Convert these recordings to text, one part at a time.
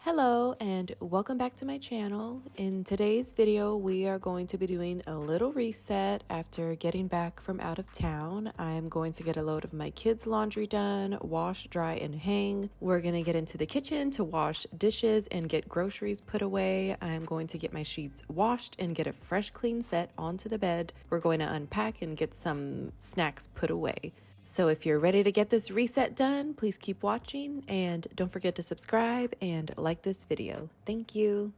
Hello and welcome back to my channel. In today's video, we are going to be doing a little reset after getting back from out of town. I am going to get a load of my kids' laundry done, wash, dry, and hang. We're going to get into the kitchen to wash dishes and get groceries put away. I am going to get my sheets washed and get a fresh clean set onto the bed. We're going to unpack and get some snacks put away. So if you're ready to get this reset done, please keep watching and don't forget to subscribe and like this video. Thank you.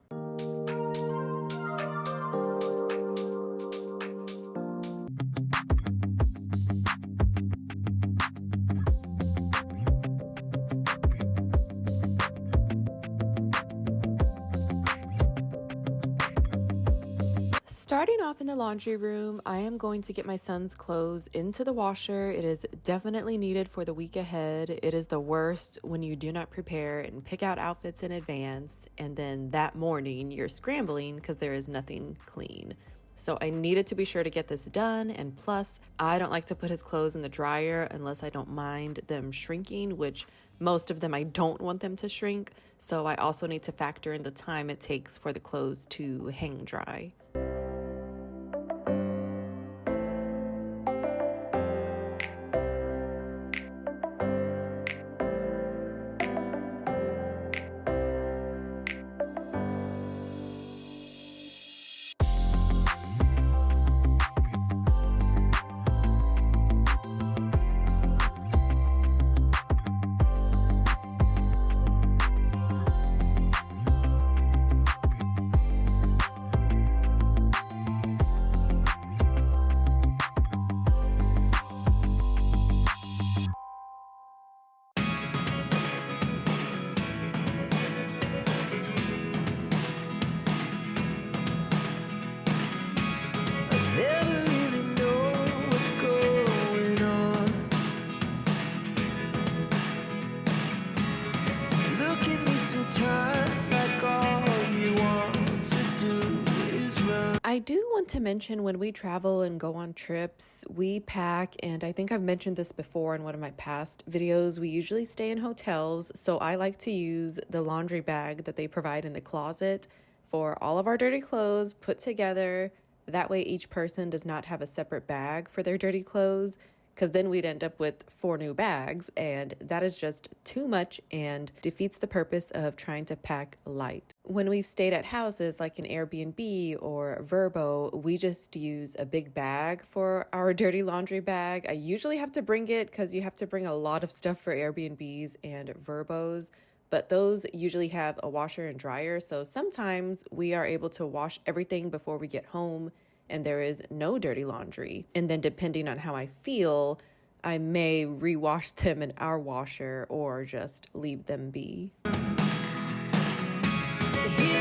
Starting off in the laundry room, I am going to get my son's clothes into the washer. It is definitely needed for the week ahead. It is the worst when you do not prepare and pick out outfits in advance, and then that morning you're scrambling because there is nothing clean. So I needed to be sure to get this done, and plus, I don't like to put his clothes in the dryer unless I don't mind them shrinking, which most of them I don't want them to shrink. So I also need to factor in the time it takes for the clothes to hang dry. I do want to mention when we travel and go on trips, we pack, and I think I've mentioned this before in one of my past videos, we usually stay in hotels, so I like to use the laundry bag that they provide in the closet for all of our dirty clothes put together. That way each person does not have a separate bag for their dirty clothes, because then we'd end up with 4 new bags, and that is just too much and defeats the purpose of trying to pack light. When we've stayed at houses like an Airbnb or Vrbo, we just use a big bag for our dirty laundry bag. I usually have to bring it because you have to bring a lot of stuff for Airbnbs and Vrbos, but those usually have a washer and dryer, so sometimes we are able to wash everything before we get home and there is no dirty laundry. And then depending on how I feel, I may rewash them in our washer or just leave them be. Hear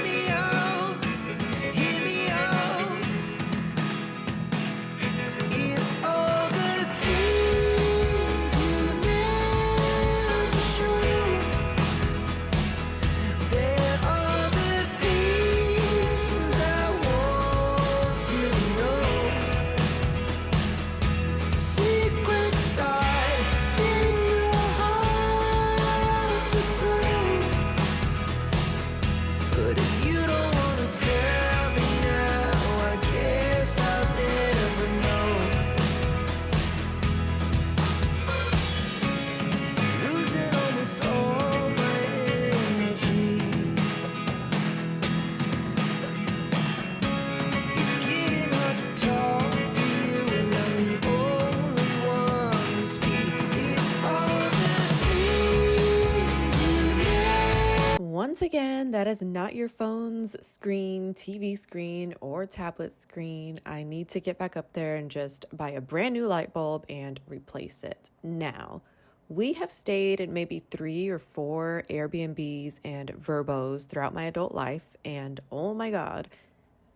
me out, hear me out. It's all the things you never show. There are the things I want you to know. Secrets start in your heart so slow. But if you don't wanna tell me now, I guess I'll never know. Losing almost all my energy. It's getting hard to talk to you, and I'm the only one who speaks. It's all the things you know. Once again, that is not your phone's screen, TV screen, or tablet screen. I need to get back up there and just buy a brand new light bulb and replace it. Now, we have stayed in maybe 3 or 4 Airbnbs and Vrbos throughout my adult life, and oh my God,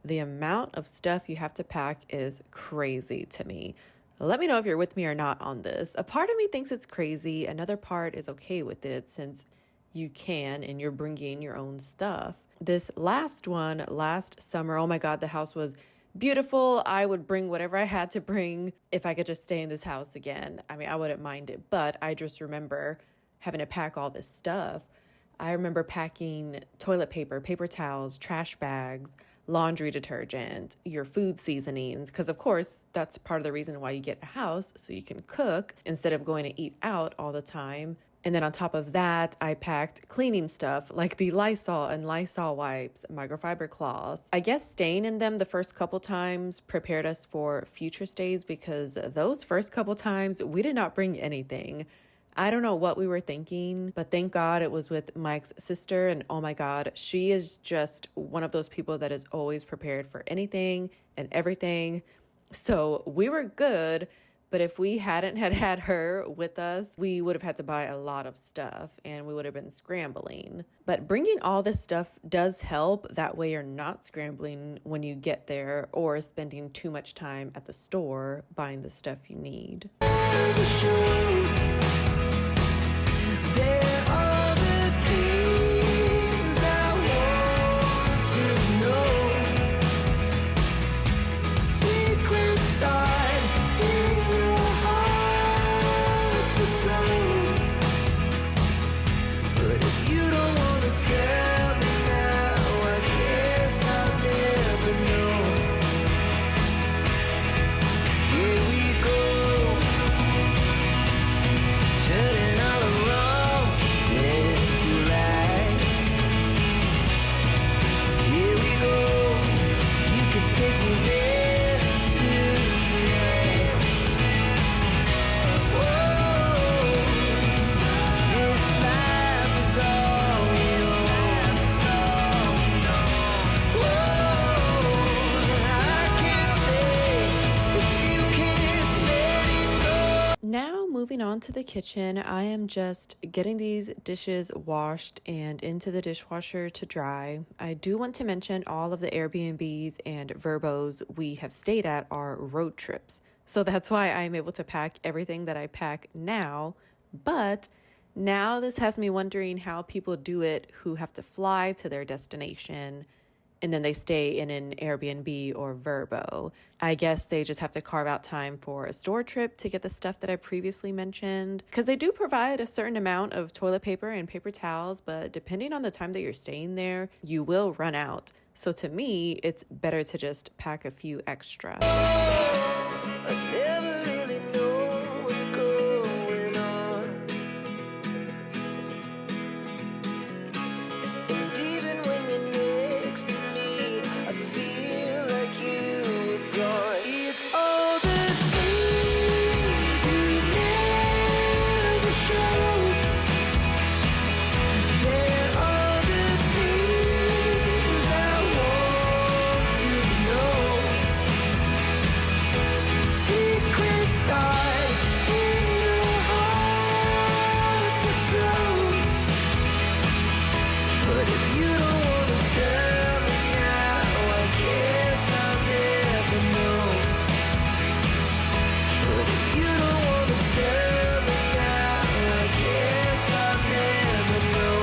the amount of stuff you have to pack is crazy to me. Let me know if you're with me or not on this. A part of me thinks it's crazy. Another part is okay with it since you can and you're bringing your own stuff. This last one, last summer, oh my God, the house was beautiful. I would bring whatever I had to bring if I could just stay in this house again. I mean, I wouldn't mind it, but I just remember having to pack all this stuff. I remember packing toilet paper, paper towels, trash bags, laundry detergent, your food seasonings, because of course, that's part of the reason why you get a house, so you can cook instead of going to eat out all the time. And then on top of that, I packed cleaning stuff like the Lysol and Lysol wipes, microfiber cloths. I guess staying in them the first couple times prepared us for future stays because those first couple times we did not bring anything. I don't know what we were thinking, but thank God it was with Mike's sister. And oh my God, she is just one of those people that is always prepared for anything and everything. So we were good. But if we hadn't had her with us, we would have had to buy a lot of stuff and we would have been scrambling. But bringing all this stuff does help. That way you're not scrambling when you get there or spending too much time at the store buying the stuff you need. There are the things I want to know. Secrets start in your heart so slow. But if you don't want to tell me now, I guess I'll never know. Here we go, turning all the wrongs into rights. Here we go, you can take me there tonight. Whoa, this life is all we know. Whoa, I can't stay if you can't let it go. Now, moving on to the kitchen, I am just getting these dishes washed and into the dishwasher to dry. I do want to mention all of the Airbnbs and Verbos we have stayed at are road trips. So that's why I'm able to pack everything that I pack now. But now this has me wondering how people do it who have to fly to their destination and then they stay in an Airbnb or Verbo. I guess they just have to carve out time for a store trip to get the stuff that I previously mentioned. Because they do provide a certain amount of toilet paper and paper towels, but depending on the time that you're staying there, you will run out. So to me, it's better to just pack a few extra. I never really know what's going on. And even when you're next to me, I feel like you were gone. It's all the things you never show. There are the things I want to know. Secrets start in your heart so slow. But if you don't want to tell me now, I guess I'll never know. But if you don't want to tell me now, I guess I'll never know.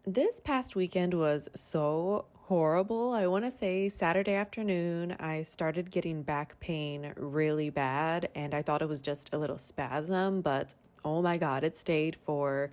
This past weekend was so horrible. I want to say Saturday afternoon, I started getting back pain really bad, and I thought it was just a little spasm, but oh my God, it stayed for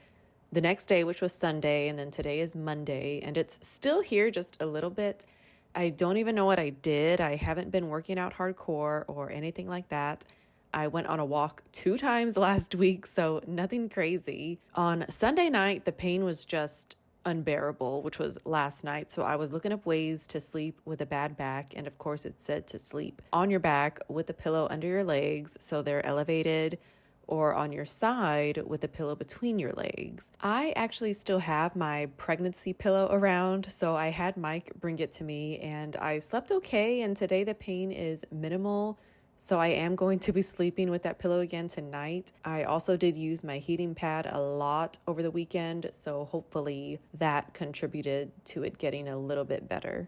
the next day, which was Sunday, and then today is Monday, and it's still here just a little bit. I don't even know what I did. I haven't been working out hardcore or anything like that. I went on a walk 2 times last week, so nothing crazy. On Sunday night, the pain was just unbearable, which was last night. So I was looking up ways to sleep with a bad back. And of course, it said to sleep on your back with a pillow under your legs so they're elevated, or on your side with a pillow between your legs. I actually still have my pregnancy pillow around, so I had Mike bring it to me and I slept okay. And today the pain is minimal. So I am going to be sleeping with that pillow again tonight. I also did use my heating pad a lot over the weekend, so hopefully that contributed to it getting a little bit better.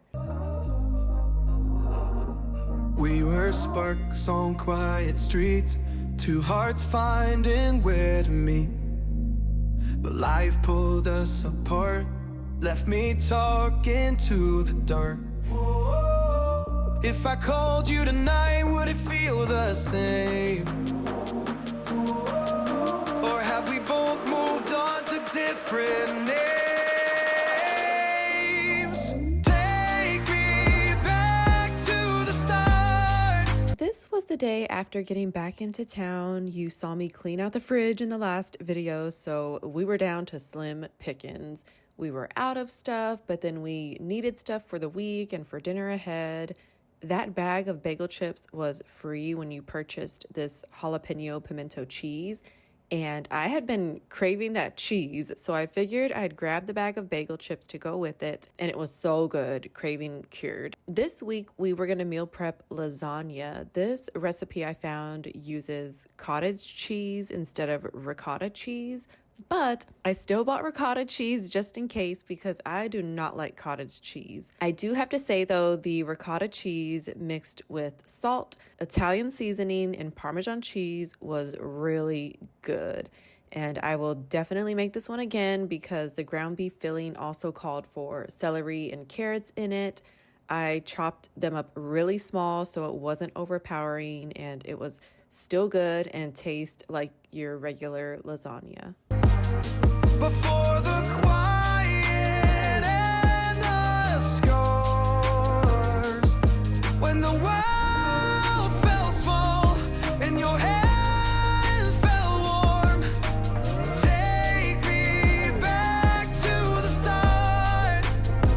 We were sparks on quiet streets, 2 hearts finding where to meet. But life pulled us apart, left me talking to the dark. If I called you tonight, would it feel the same? Or have we both moved on to different names? Take me back to the start. This was the day after getting back into town. You saw me clean out the fridge in the last video, so we were down to slim pickings. We were out of stuff, but then we needed stuff for the week and for dinner ahead. That bag of bagel chips was free when you purchased this jalapeno pimento cheese, and I had been craving that cheese, so I figured I'd grab the bag of bagel chips to go with it, and it was so good, craving cured. This week, we were gonna meal prep lasagna. This recipe I found uses cottage cheese instead of ricotta cheese, but I still bought ricotta cheese just in case because I do not like cottage cheese. I do have to say though, the ricotta cheese mixed with salt, Italian seasoning, and Parmesan cheese was really good. And I will definitely make this one again because the ground beef filling also called for celery and carrots in it. I chopped them up really small so it wasn't overpowering, and it was still good and taste like your regular lasagna. Before the quiet and the scars, when the world felt small and your hands felt warm, take me back to the start,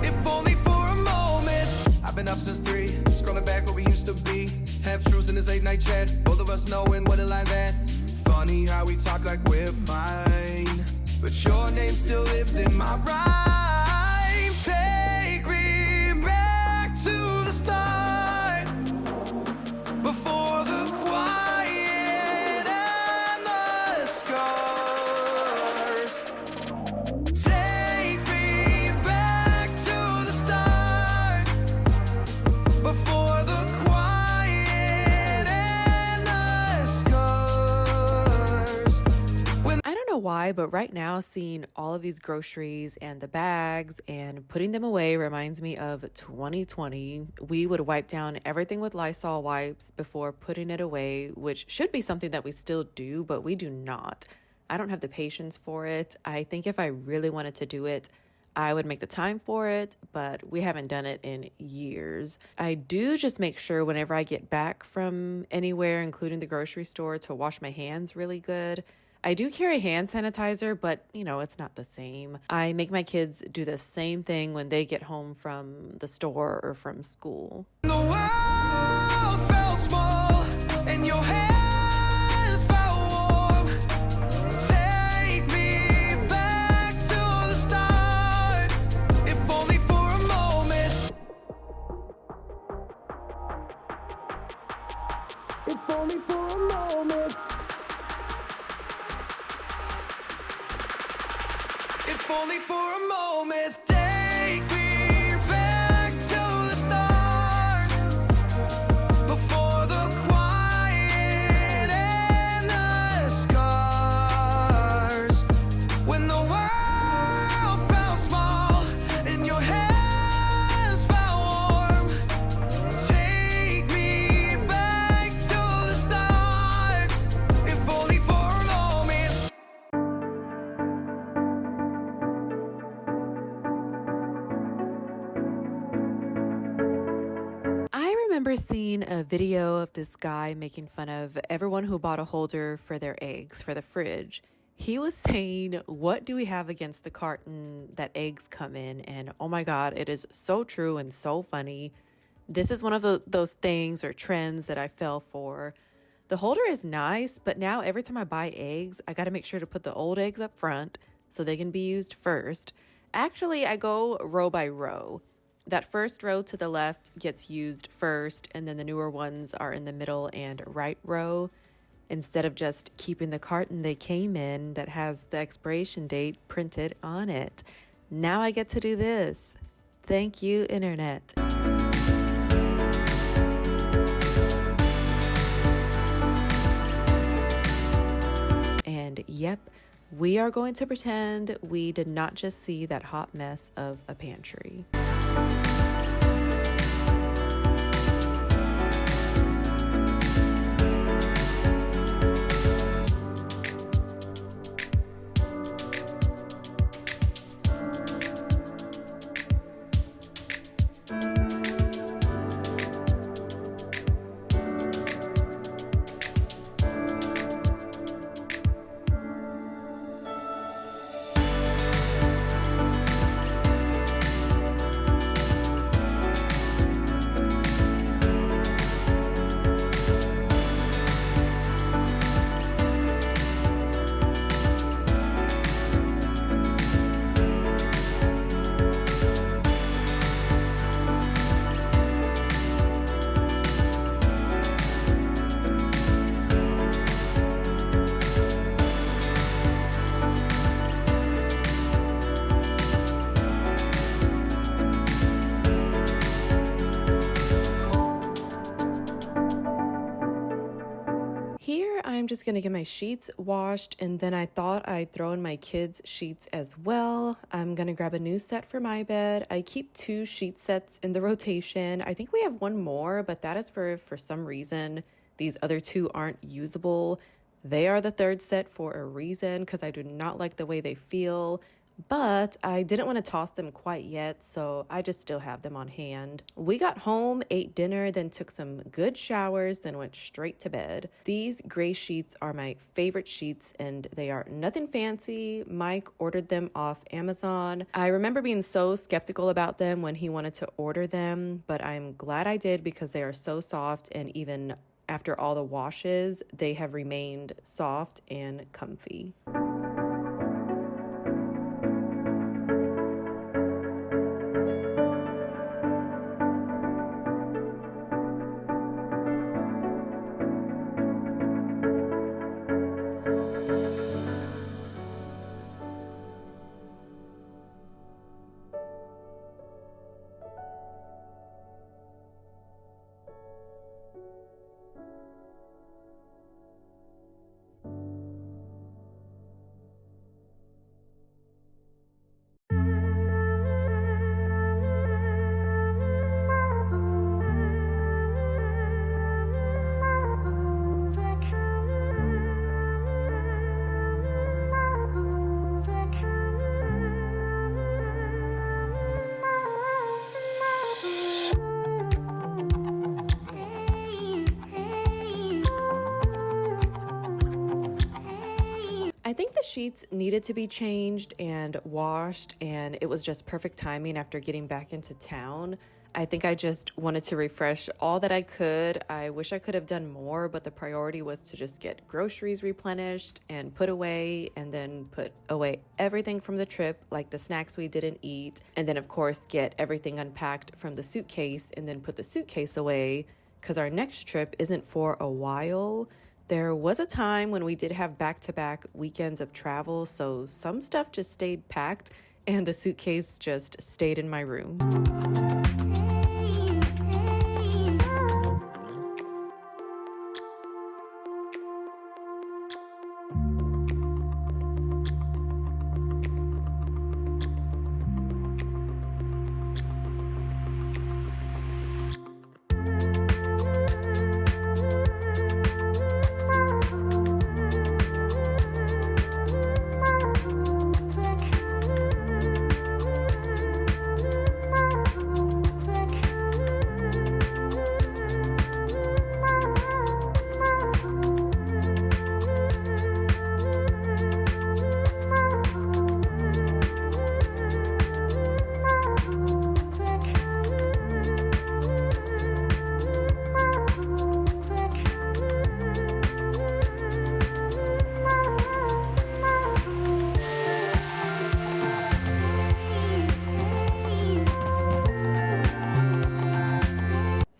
if only for a moment. I've been up since 3, scrolling back where we used to be, half truths in this late night chat, both of us knowing what a lie that. Funny how we talk like we're fine, but your name still lives in my rhyme. Take me back to the start, before the quiet and the scars. Take me back to the start, before the quiet and the scars. I don't know why, but right now seeing all of these groceries and the bags and putting them away reminds me of 2020. We would wipe down everything with Lysol wipes before putting it away, which should be something that we still do, but we do not. I don't have the patience for it. I think if I really wanted to do it, I would make the time for it, but we haven't done it in years. I do just make sure whenever I get back from anywhere, including the grocery store, to wash my hands really good. I do carry hand sanitizer, but it's not the same. I make my kids do the same thing when they get home from the store or from school. The world felt small and your hands felt warm. Take me back to the start, if only for a moment. If only for a moment. If only for a moment. Take me back to the start, before the quiet and the scars, when the world felt small and your hands felt warm. Take me back to the start, if only for a moment. I remember seeing a video of this guy making fun of everyone who bought a holder for their eggs for the fridge. He was saying, what do we have against the carton that eggs come in? And oh my God, it is so true and so funny. This is one of those things or trends that I fell for. The holder is nice, but now every time I buy eggs, I got to make sure to put the old eggs up front so they can be used first. Actually, I go row by row. That first row to the left gets used first, and then the newer ones are in the middle and right row, instead of just keeping the carton they came in that has the expiration date printed on it. Now I get to do this. Thank you, Internet. And yep, we are going to pretend we did not just see that hot mess of a pantry. I'm just gonna get my sheets washed, and then I thought I'd throw in my kids' sheets as well. I'm gonna grab a new set for my bed. I keep 2 sheet sets in the rotation. I think we have one more, but that is for some reason these other 2 aren't usable. They are the 3rd set for a reason because I do not like the way they feel. But I didn't want to toss them quite yet, so I just still have them on hand. We got home, ate dinner, then took some good showers, then went straight to bed. These gray sheets are my favorite sheets, and they are nothing fancy. Mike ordered them off Amazon. I remember being so skeptical about them when he wanted to order them, but I'm glad I did because they are so soft, and even after all the washes, they have remained soft and comfy. I think the sheets needed to be changed and washed, and it was just perfect timing after getting back into town. I think I just wanted to refresh all that I could. I wish I could have done more, but the priority was to just get groceries replenished and put away, and then put away everything from the trip, like the snacks we didn't eat, and then of course get everything unpacked from the suitcase and then put the suitcase away because our next trip isn't for a while. There was a time when we did have back-to-back weekends of travel, so some stuff just stayed packed and the suitcase just stayed in my room.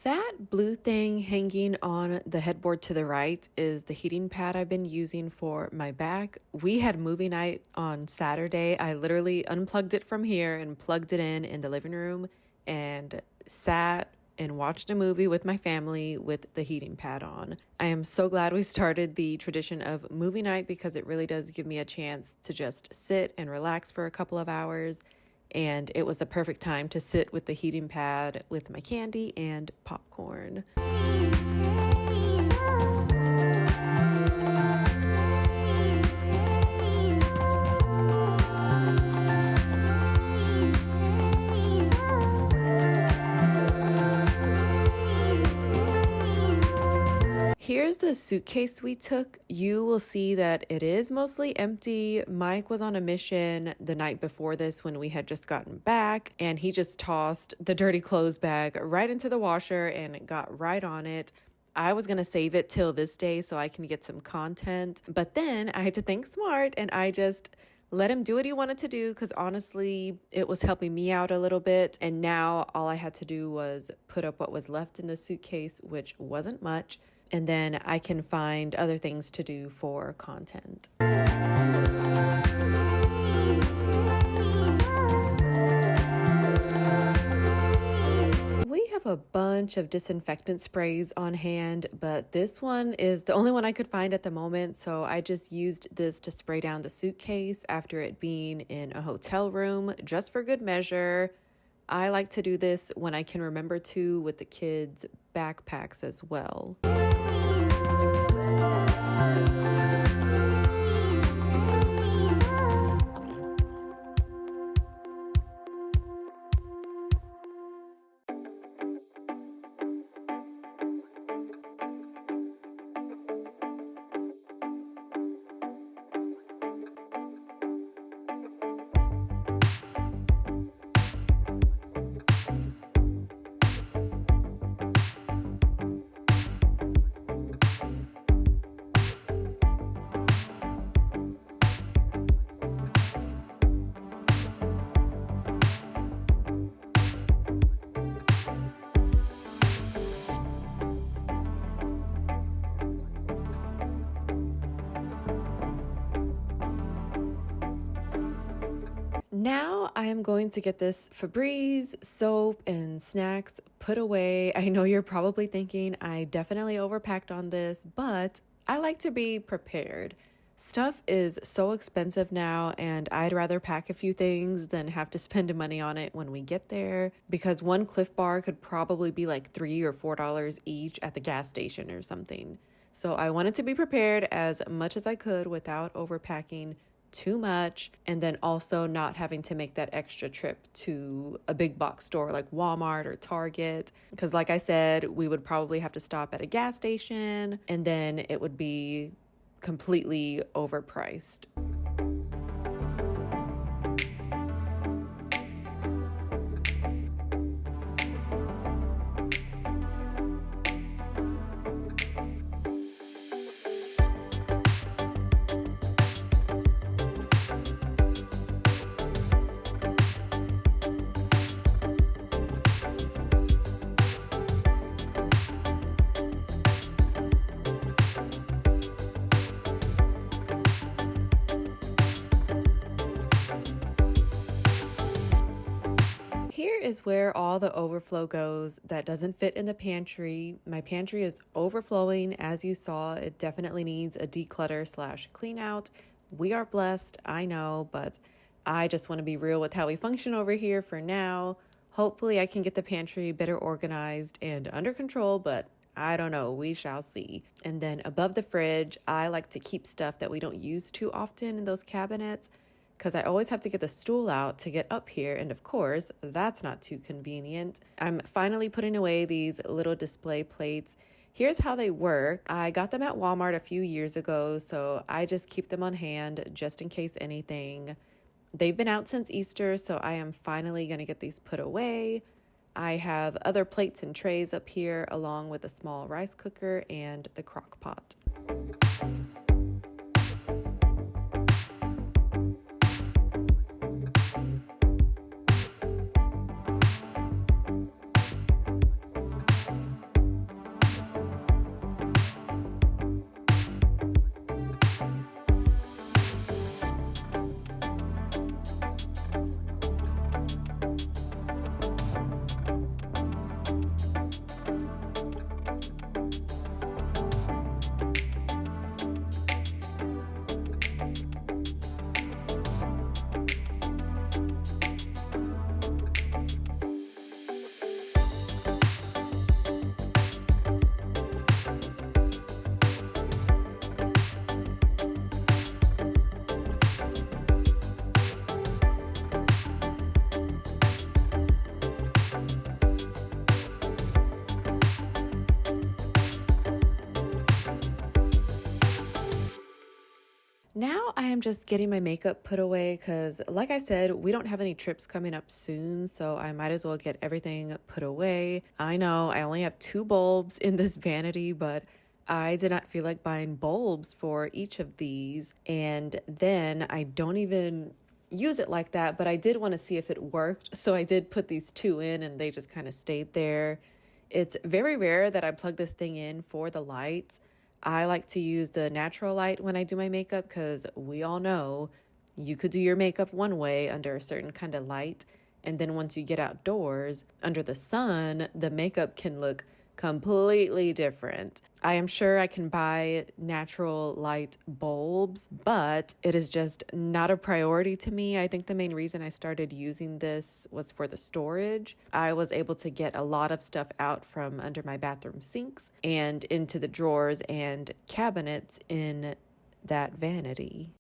That blue thing hanging on the headboard to the right is the heating pad I've been using for my back. We had movie night on Saturday. I literally unplugged it from here and plugged it in the living room and sat and watched a movie with my family with the heating pad on. I am so glad we started the tradition of movie night because it really does give me a chance to just sit and relax for a couple of hours. And it was the perfect time to sit with the heating pad with my candy and popcorn. Here's the suitcase we took. You will see that it is mostly empty. Mike was on a mission the night before this when we had just gotten back, and he just tossed the dirty clothes bag right into the washer and it got right on it. I was gonna save it till this day so I can get some content, but then I had to think smart and I just let him do what he wanted to do because honestly, it was helping me out a little bit. And now all I had to do was put up what was left in the suitcase, which wasn't much. And then I can find other things to do for content. We have a bunch of disinfectant sprays on hand, but this one is the only one I could find at the moment, so I just used this to spray down the suitcase after it being in a hotel room, just for good measure. I like to do this when I can remember to with the kids' backpacks as well. Now I am going to get this Febreze soap and snacks put away. I know you're probably thinking I definitely overpacked on this, but I like to be prepared. Stuff is so expensive now, and I'd rather pack a few things than have to spend money on it when we get there, because one Cliff Bar could probably be like $3 or $4 each at the gas station or something. So I wanted to be prepared as much as I could without overpacking too much, and then also not having to make that extra trip to a big box store like Walmart or Target, because like I said, we would probably have to stop at a gas station and then it would be completely overpriced. Here is where all the overflow goes that doesn't fit in the pantry. My pantry is overflowing. As you saw, it definitely needs a declutter slash clean out. We are blessed, I know, but I just want to be real with how we function over here for now. Hopefully I can get the pantry better organized and under control, but I don't know, we shall see. And then above the fridge, I like to keep stuff that we don't use too often in those cabinets, because I always have to get the stool out to get up here, and of course, that's not too convenient. I'm finally putting away these little display plates. Here's how they work. I got them at Walmart a few years ago, so I just keep them on hand just in case anything. They've been out since Easter, so I am finally going to get these put away. I have other plates and trays up here, along with a small rice cooker and the crock pot. Now I am just getting my makeup put away because, like I said, we don't have any trips coming up soon, so I might as well get everything put away. I know I only have 2 bulbs in this vanity, but I did not feel like buying bulbs for each of these. And then I don't even use it like that, but I did want to see if it worked. So I did put these 2 in and they just kind of stayed there. It's very rare that I plug this thing in for the lights. I like to use the natural light when I do my makeup because we all know you could do your makeup one way under a certain kind of light And then once you get outdoors, under the sun, the makeup can look completely different. I am sure I can buy natural light bulbs, but it is just not a priority to me. I think the main reason I started using this was for the storage. I was able to get a lot of stuff out from under my bathroom sinks and into the drawers and cabinets in that vanity.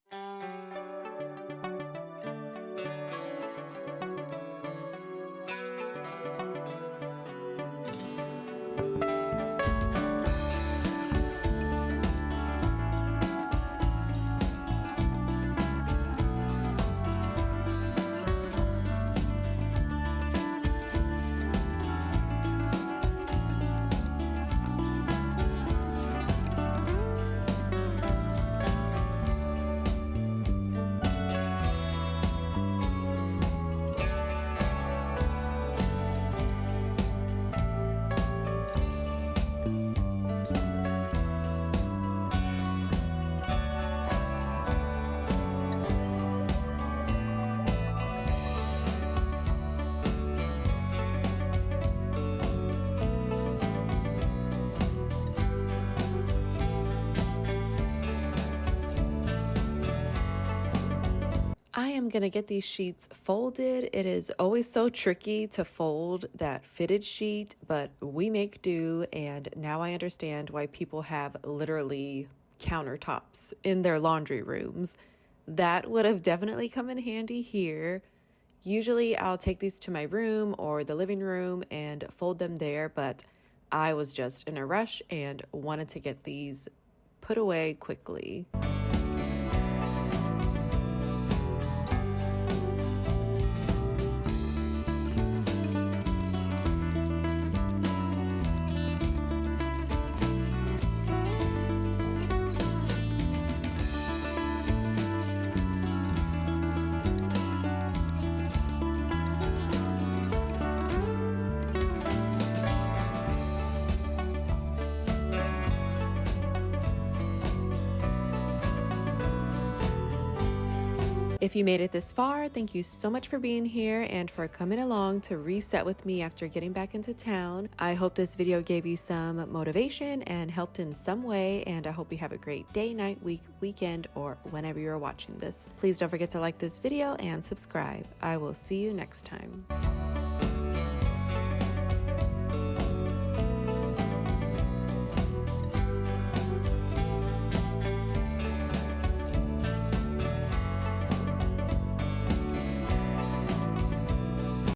I am going to get these sheets folded. It is always so tricky to fold that fitted sheet, but we make do, and now I understand why people have literally countertops in their laundry rooms. That would have definitely come in handy here. Usually I'll take these to my room or the living room and fold them there, but I was just in a rush and wanted to get these put away quickly. If you made it this far, thank you so much for being here and for coming along to reset with me after getting back into town. I hope this video gave you some motivation and helped in some way, and I hope you have a great day, night, week, weekend, or whenever you're watching this. Please don't forget to like this video and subscribe. I will see you next time.